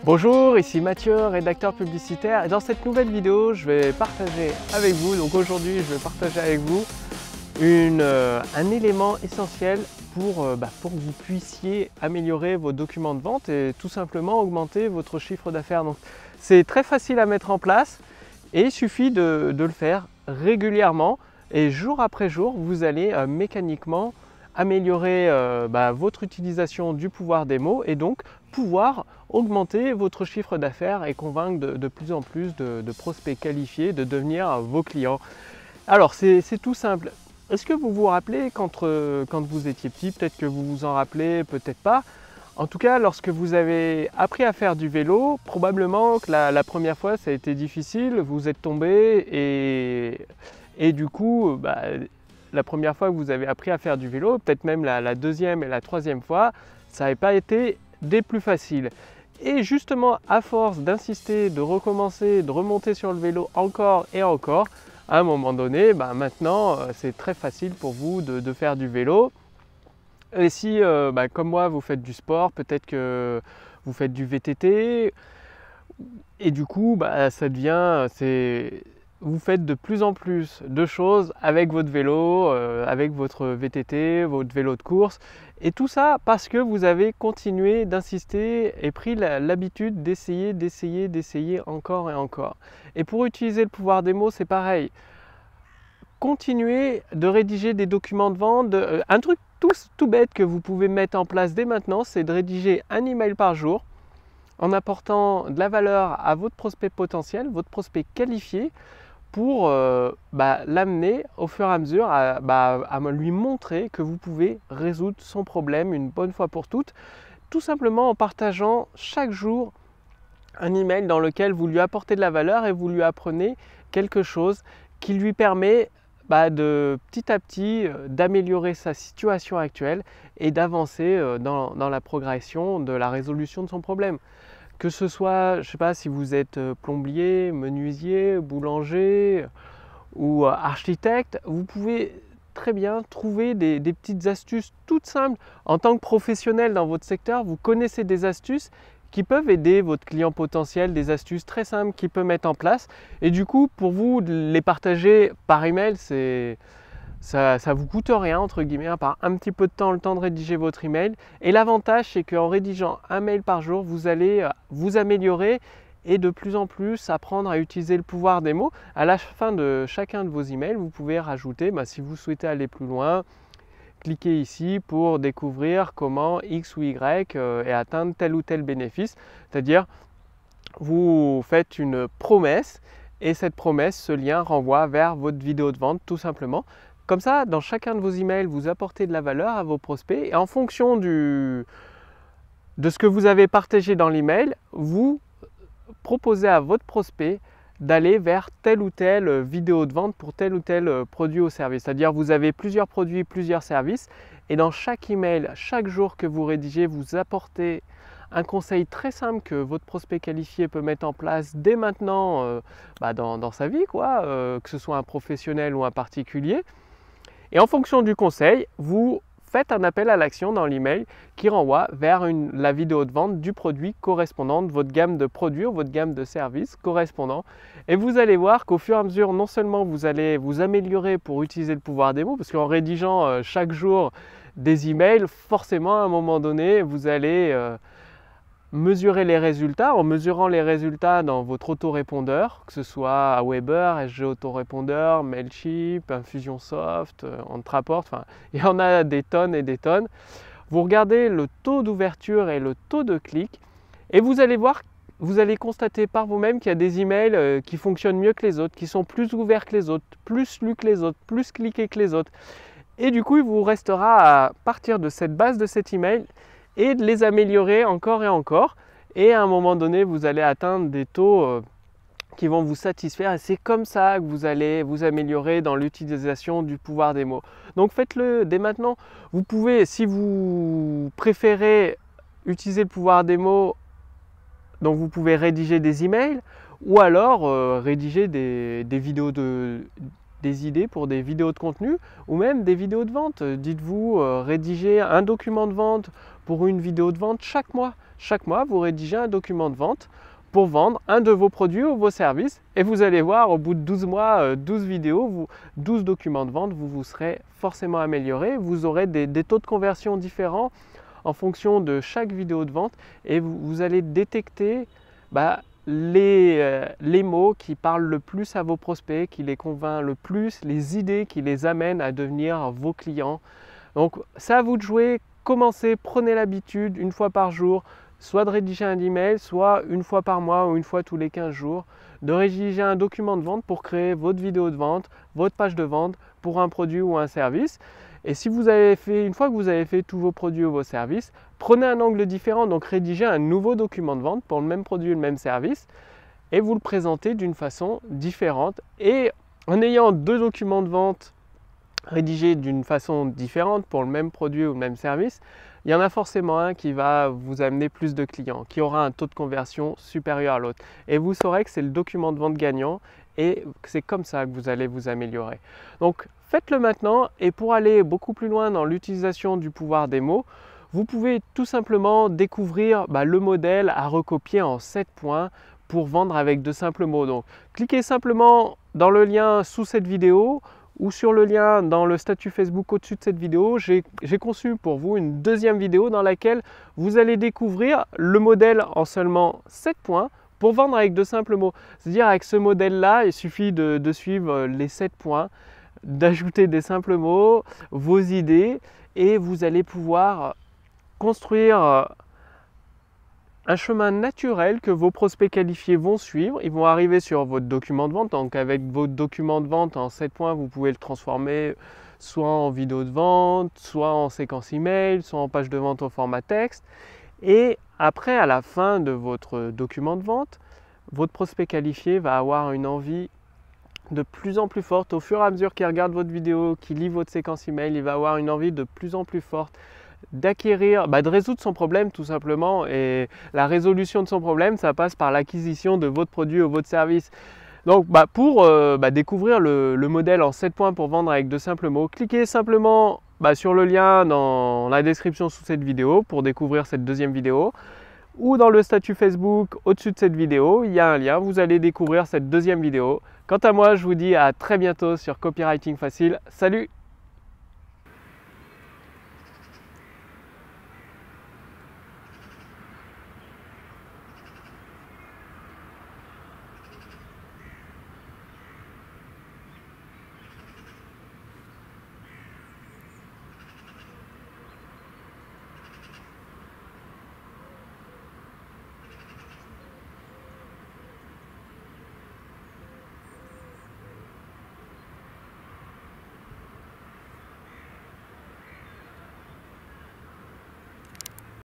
Bonjour, ici Mathieu, rédacteur publicitaire, et dans cette nouvelle vidéo, je vais partager avec vous, aujourd'hui je vais partager avec vous un élément essentiel pour que vous puissiez améliorer vos documents de vente et tout simplement augmenter votre chiffre d'affaires. Donc c'est très facile à mettre en place et il suffit de le faire régulièrement et jour après jour, vous allez mécaniquement améliorer votre utilisation du pouvoir des mots et donc pouvoir augmenter votre chiffre d'affaires et convaincre de plus en plus de prospects qualifiés de devenir vos clients. Alors c'est tout simple. Est-ce que vous vous rappelez quand vous étiez petit, peut-être que vous vous en rappelez, peut-être pas. En tout cas, lorsque vous avez appris à faire du vélo, probablement que la première fois ça a été difficile, vous êtes tombé et du coup, la première fois que vous avez appris à faire du vélo, peut-être même la deuxième et la troisième fois, ça n'avait pas été des plus faciles. Et justement, à force d'insister, de recommencer, de remonter sur le vélo encore et encore, à un moment donné, maintenant, c'est très facile pour vous de faire du vélo. Et si, comme moi, vous faites du sport, peut-être que vous faites du VTT, et du coup, vous faites de plus en plus de choses avec votre vélo, avec votre VTT, votre vélo de course. Et tout ça parce que vous avez continué d'insister et pris l'habitude d'essayer encore et encore. Et pour utiliser le pouvoir des mots, c'est pareil. Continuez de rédiger des documents de vente. Un truc tout bête que vous pouvez mettre en place dès maintenant, c'est de rédiger un email par jour en apportant de la valeur à votre prospect potentiel, votre prospect qualifié, pour l'amener au fur et à mesure à lui montrer que vous pouvez résoudre son problème une bonne fois pour toutes, tout simplement en partageant chaque jour un email dans lequel vous lui apportez de la valeur et vous lui apprenez quelque chose qui lui permet de petit à petit d'améliorer sa situation actuelle et d'avancer dans la progression de la résolution de son problème. Que ce soit, je ne sais pas si vous êtes plombier, menuisier, boulanger ou architecte, vous pouvez très bien trouver des petites astuces toutes simples. En tant que professionnel dans votre secteur, vous connaissez des astuces qui peuvent aider votre client potentiel, des astuces très simples qu'il peut mettre en place. Et du coup, pour vous, les partager par email, ça ne vous coûte rien, entre guillemets, à part un petit peu de temps, le temps de rédiger votre email. Et l'avantage, c'est qu'en rédigeant un mail par jour, vous allez vous améliorer et de plus en plus apprendre à utiliser le pouvoir des mots. À la fin de chacun de vos emails, vous pouvez rajouter, si vous souhaitez aller plus loin, cliquez ici pour découvrir comment X ou Y et atteindre tel ou tel bénéfice. C'est-à-dire, vous faites une promesse et cette promesse, ce lien renvoie vers votre vidéo de vente tout simplement. Comme ça, dans chacun de vos emails, vous apportez de la valeur à vos prospects et en fonction de ce que vous avez partagé dans l'email, vous proposez à votre prospect d'aller vers telle ou telle vidéo de vente pour tel ou tel produit ou service. C'est-à-dire vous avez plusieurs produits, plusieurs services et dans chaque email, chaque jour que vous rédigez, vous apportez un conseil très simple que votre prospect qualifié peut mettre en place dès maintenant dans sa vie, que ce soit un professionnel ou un particulier. Et en fonction du conseil, vous faites un appel à l'action dans l'email qui renvoie vers la vidéo de vente du produit correspondant, de votre gamme de produits ou votre gamme de services correspondant. Et vous allez voir qu'au fur et à mesure, non seulement vous allez vous améliorer pour utiliser le pouvoir des mots, parce qu'en rédigeant chaque jour des emails, forcément à un moment donné, vous allez mesurer les résultats. En mesurant les résultats dans votre autorépondeur, que ce soit Weber, SG Autorépondeur, Mailchimp, Infusionsoft, Entraport, il y en a des tonnes et des tonnes. Vous regardez le taux d'ouverture et le taux de clic et vous allez voir, vous allez constater par vous-même qu'il y a des emails qui fonctionnent mieux que les autres, qui sont plus ouverts que les autres, plus lus que les autres, plus cliqués que les autres. Et du coup, il vous restera à partir de cette base de cet email et de les améliorer encore et encore. Et à un moment donné, vous allez atteindre des taux qui vont vous satisfaire. Et c'est comme ça que vous allez vous améliorer dans l'utilisation du pouvoir des mots. Donc faites-le dès maintenant. Vous pouvez, si vous préférez utiliser le pouvoir des mots, donc vous pouvez rédiger des emails ou alors rédiger des vidéos des idées pour des vidéos de contenu ou même des vidéos de vente. Dites-vous rédiger un document de vente pour une vidéo de vente chaque mois. chaque mois, vous rédigez un document de vente pour vendre un de vos produits ou vos services. Et vous allez voir, au bout de 12 mois, 12 vidéos, 12 documents de vente, vous vous serez forcément amélioré. Vous aurez des taux de conversion différents en fonction de chaque vidéo de vente et vous allez détecter les mots qui parlent le plus à vos prospects, qui les convainquent le plus, les idées qui les amènent à devenir vos clients. Donc c'est à vous de jouer, commencez, prenez l'habitude une fois par jour, soit de rédiger un email, soit une fois par mois ou une fois tous les 15 jours, de rédiger un document de vente pour créer votre vidéo de vente, votre page de vente pour un produit ou un service. Et si vous avez fait, une fois que vous avez fait tous vos produits ou vos services, prenez un angle différent, donc rédigez un nouveau document de vente pour le même produit ou le même service et vous le présentez d'une façon différente. Et en ayant deux documents de vente rédigés d'une façon différente pour le même produit ou le même service, il y en a forcément un qui va vous amener plus de clients, qui aura un taux de conversion supérieur à l'autre. Et vous saurez que c'est le document de vente gagnant et c'est comme ça que vous allez vous améliorer. Donc faites-le maintenant et pour aller beaucoup plus loin dans l'utilisation du pouvoir des mots, vous pouvez tout simplement découvrir le modèle à recopier en 7 points pour vendre avec de simples mots. Donc cliquez simplement dans le lien sous cette vidéo ou sur le lien dans le statut Facebook au-dessus de cette vidéo. J'ai conçu pour vous une deuxième vidéo dans laquelle vous allez découvrir le modèle en seulement 7 points pour vendre avec de simples mots. C'est-à-dire avec ce modèle-là, il suffit de suivre les 7 points, d'ajouter des simples mots, vos idées et vous allez pouvoir construire un chemin naturel que vos prospects qualifiés vont suivre. Ils vont arriver sur votre document de vente. Donc avec votre document de vente en 7 points, vous pouvez le transformer soit en vidéo de vente, soit en séquence email, soit en page de vente au format texte. Et après, à la fin de votre document de vente, votre prospect qualifié va avoir une envie de plus en plus forte. Au fur et à mesure qu'il regarde votre vidéo, qu'il lit votre séquence email, il va avoir une envie de plus en plus forte d'acquérir, de résoudre son problème tout simplement. Et la résolution de son problème, ça passe par l'acquisition de votre produit ou votre service. Donc pour découvrir le modèle en 7 points pour vendre avec de simples mots, cliquez simplement sur le lien dans la description sous cette vidéo pour découvrir cette deuxième vidéo. Ou dans le statut Facebook au-dessus de cette vidéo, il y a un lien, vous allez découvrir cette deuxième vidéo. Quant à moi, je vous dis à très bientôt sur Copywriting Facile. Salut!